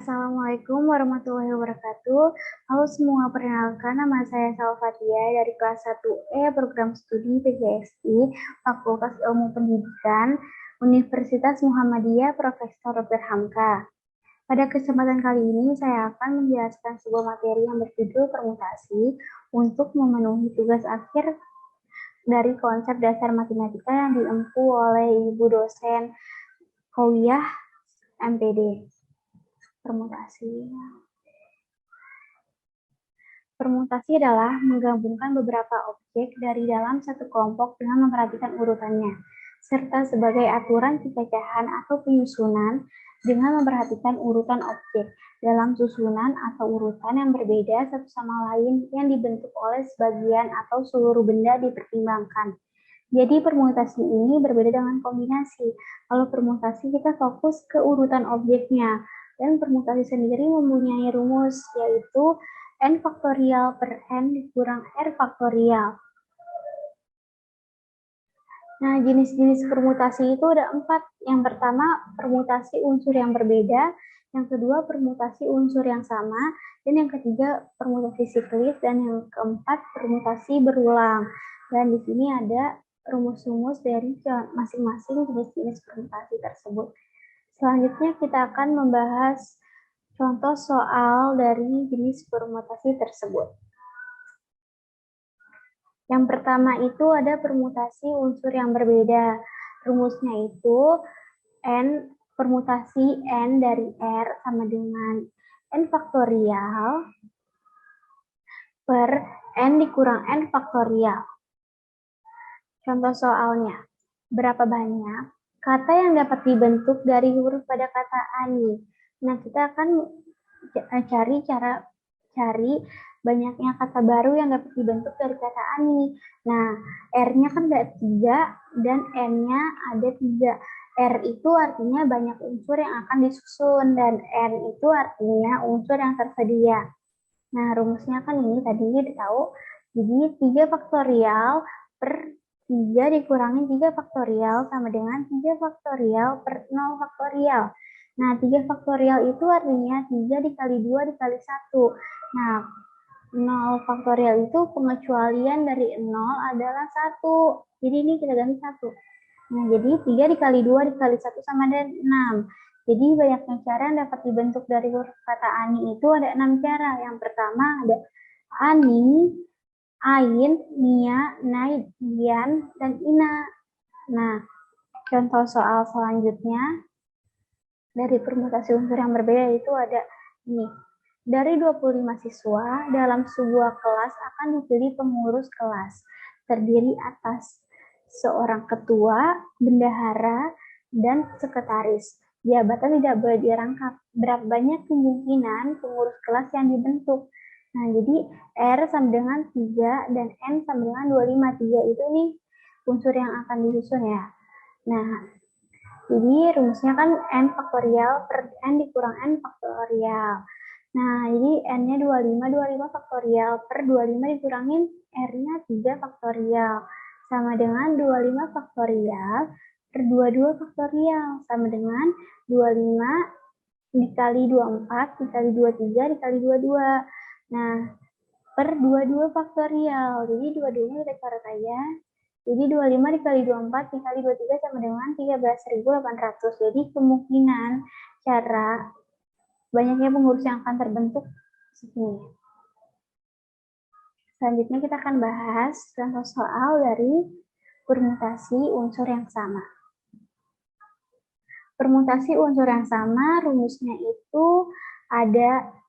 Assalamualaikum warahmatullahi wabarakatuh. Halo semua, perkenalkan nama saya Salvatia dari kelas 1E Program Studi PGSI Fakultas Ilmu Pendidikan Universitas Muhammadiyah Profesor Dr. Hamka. Pada kesempatan kali ini saya akan menjelaskan sebuah materi yang berjudul permutasi untuk memenuhi tugas akhir dari konsep dasar matematika yang diempu oleh Ibu dosen Kowiyah MPD. Permutasi. Permutasi adalah menggabungkan beberapa objek dari dalam satu kelompok dengan memperhatikan urutannya, serta sebagai aturan pencacahan atau penyusunan dengan memperhatikan urutan objek dalam susunan atau urutan yang berbeda satu sama lain yang dibentuk oleh sebagian atau seluruh benda dipertimbangkan. Jadi permutasi ini berbeda dengan kombinasi. Kalau permutasi kita fokus ke urutan objeknya, dan permutasi sendiri mempunyai rumus, yaitu n faktorial per n dikurang r faktorial. Nah, jenis-jenis permutasi itu ada 4. Yang pertama, permutasi unsur yang berbeda. Yang kedua, permutasi unsur yang sama. Dan yang ketiga, permutasi siklis. Dan yang keempat, permutasi berulang. Dan di sini ada rumus-rumus dari masing-masing jenis-jenis permutasi tersebut. Selanjutnya kita akan membahas contoh soal dari jenis permutasi tersebut. Yang pertama itu ada permutasi unsur yang berbeda. Rumusnya itu permutasi n dari r sama dengan n faktorial per n dikurang n faktorial. Contoh soalnya, berapa banyak kata yang dapat dibentuk dari huruf pada kata ani? Nah, kita akan cari banyaknya kata baru yang dapat dibentuk dari kata ani. Nah, R-nya kan ada 3 dan N-nya ada 3. R itu artinya banyak unsur yang akan disusun dan N itu artinya unsur yang tersedia. Nah, rumusnya kan ini tadinya ditahu. Jadi 3 faktorial per 3 dikurangi 3 faktorial sama dengan 3 faktorial per 0 faktorial. Nah, 3 faktorial itu artinya 3 dikali 2 dikali 1. Nah, 0 faktorial itu pengecualian dari 0 adalah 1. Jadi ini kita ganti 1. Nah, jadi 3 dikali 2 dikali 1 sama dengan 6. Jadi banyaknya cara yang dapat dibentuk dari huruf kata ani itu ada 6 cara. Yang pertama ada ani, ain, nia, naid, ian, dan ina. Nah, contoh soal selanjutnya dari permutasi unsur yang berbeda itu ada ini. Dari 25 siswa, dalam sebuah kelas akan dipilih pengurus kelas, terdiri atas seorang ketua, bendahara, dan sekretaris. Jabatan tidak boleh dirangkap. Berapa banyak kemungkinan pengurus kelas yang dibentuk? Nah, jadi R sama dengan 3 dan N sama dengan 25. 3 itu nih unsur yang akan disusun ya. Nah, jadi rumusnya kan N faktorial per N dikurang N faktorial. Nah, jadi N-nya 25 faktorial per 25 dikurangin R-nya 3 faktorial. Sama dengan 25 faktorial per 22 faktorial. Sama dengan 25 dikali 24 dikali 23 dikali 22. Nah, per 22 faktorial. Jadi 22-nya kita coret aja. Jadi 25 dikali 24 dikali 23 sama dengan 13.800. Jadi kemungkinan cara banyaknya pengurus yang akan terbentuk segini. Selanjutnya kita akan bahas contoh soal dari permutasi unsur yang sama. Permutasi unsur yang sama, rumusnya itu ada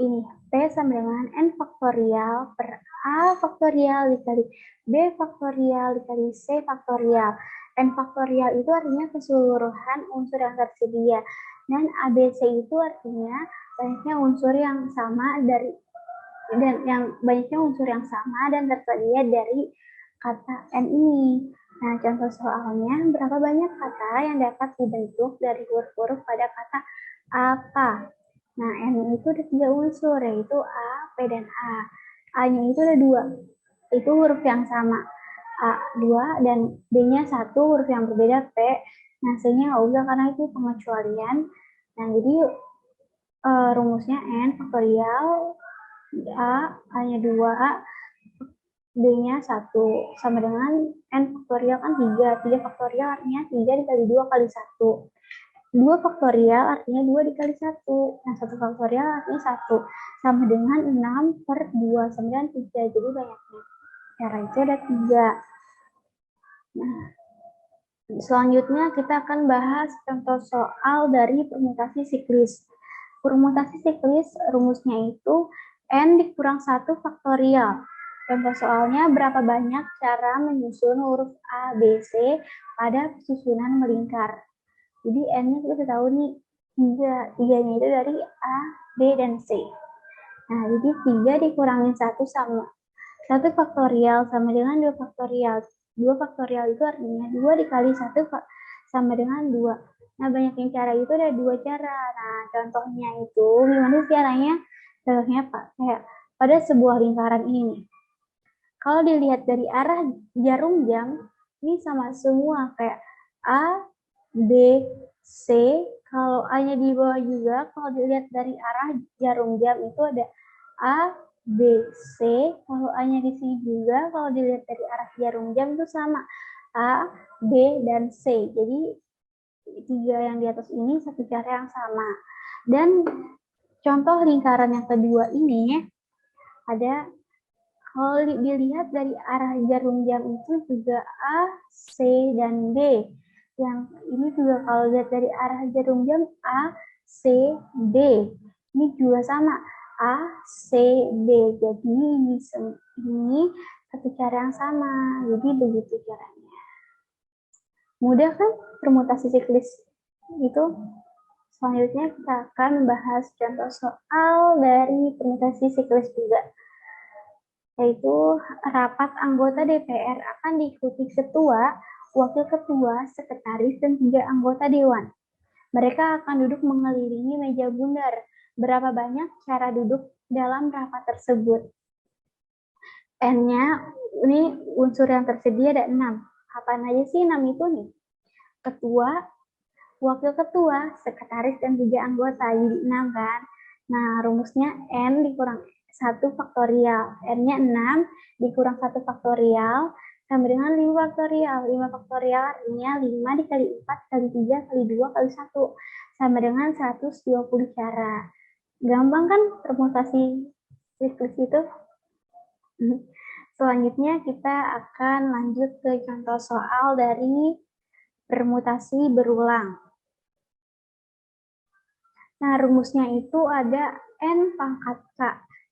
ini, P sama dengan N faktorial per A faktorial dikali B faktorial dikali C faktorial. N faktorial itu artinya keseluruhan unsur yang tersedia. Dan ABC itu artinya banyaknya unsur yang sama dan tersedia dari kata N ini. Nah, contoh soalnya, berapa banyak kata yang dapat dibentuk dari huruf-huruf pada kata apa? Nah, N itu ada 3 unsur, yaitu A, P, dan A. A-nya itu ada 2, itu huruf yang sama. A 2 dan B-nya 1, huruf yang berbeda P. Nah, C-nya nggak usah karena itu pengecualian. Nah, jadi rumusnya N faktorial A-nya 2, B-nya 1, sama dengan N faktorial kan 3. 3 faktorial artinya 3 dikali 2 kali 1. 2 faktorial artinya 2 dikali 1. Nah, 1 faktorial artinya 1. Sama dengan 6 per 2, sama dengan 3. Jadi banyaknya cara itu ada 3. Nah, selanjutnya kita akan bahas contoh soal dari permutasi siklis. Permutasi siklis rumusnya itu N dikurang 1 faktorial. Contoh soalnya, berapa banyak cara menyusun huruf A, B, C pada susunan melingkar. Jadi N-nya kita sudah tahu nih, 3. 3-nya itu dari A, B, dan C. Nah, jadi 3 dikurangin 1 sama 1 faktorial sama dengan 2 faktorial. 2 faktorial itu artinya 2 dikali 1 sama dengan 2. Nah, banyaknya cara itu ada 2 cara. Nah, contohnya itu, gimana caranya? Contohnya Pak, kayak pada sebuah lingkaran ini nih. Kalau dilihat dari arah jarum jam, ini sama semua kayak A, B, C. Kalau A-nya di bawah juga, kalau dilihat dari arah jarum jam itu ada A, B, C. Kalau A-nya di sini juga, kalau dilihat dari arah jarum jam itu sama A, B, dan C. Jadi 3 yang di atas ini satu cara yang sama. Dan contoh lingkaran yang kedua ini ada, kalau dilihat dari arah jarum jam itu juga A, C, dan B. Yang ini juga kalau lihat dari arah jarum jam A, C, B. Ini juga sama A, C, B. Jadi ini satu cara yang sama. Jadi begitu caranya. Mudah kan permutasi siklis itu? Selanjutnya kita akan membahas contoh soal dari permutasi siklis juga, yaitu rapat anggota DPR akan diikuti ketua, wakil ketua, sekretaris, dan 3 anggota dewan. Mereka akan duduk mengelilingi meja bundar. Berapa banyak cara duduk dalam rapat tersebut? N-nya, ini unsur yang tersedia ada 6. Apa aja sih 6 itu nih? Ketua, wakil ketua, sekretaris, dan 3 anggota. Jadi 6 kan? Nah, rumusnya N dikurang 1 faktorial. N-nya 6 dikurang 1 faktorial sama dengan 5 faktorial. 5 faktorial artinya 5 dikali 4 kali 3 kali 2 kali 1. Sama dengan 120 cara. Gampang kan permutasi siklis itu? Selanjutnya kita akan lanjut ke contoh soal dari permutasi berulang. Nah, rumusnya itu ada N pangkat K.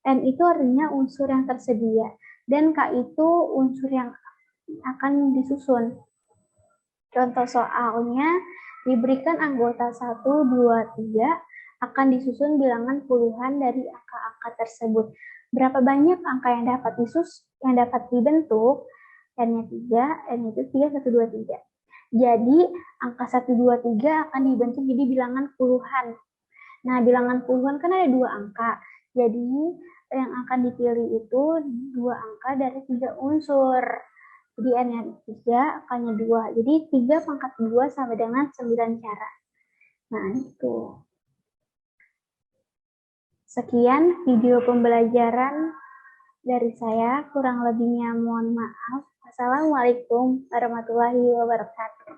N itu artinya unsur yang tersedia, dan K itu unsur yang akan disusun. Contoh soalnya, diberikan anggota 1, 2, 3, akan disusun bilangan puluhan dari angka-angka tersebut. Berapa banyak angka yang dapat dibentuk? N-nya 3, N itu 3, 1, 2, 3. Jadi, angka 1, 2, 3 akan dibentuk jadi bilangan puluhan. Nah, bilangan puluhan kan ada 2 angka. Jadi, yang akan dipilih itu 2 angka dari 3 unsur. Jadi, N-nya 3, angkanya 2. Jadi, 3 pangkat 2 sama dengan 9 cara. Nah, itu. Sekian video pembelajaran dari saya. Kurang lebihnya mohon maaf. Wassalamualaikum warahmatullahi wabarakatuh.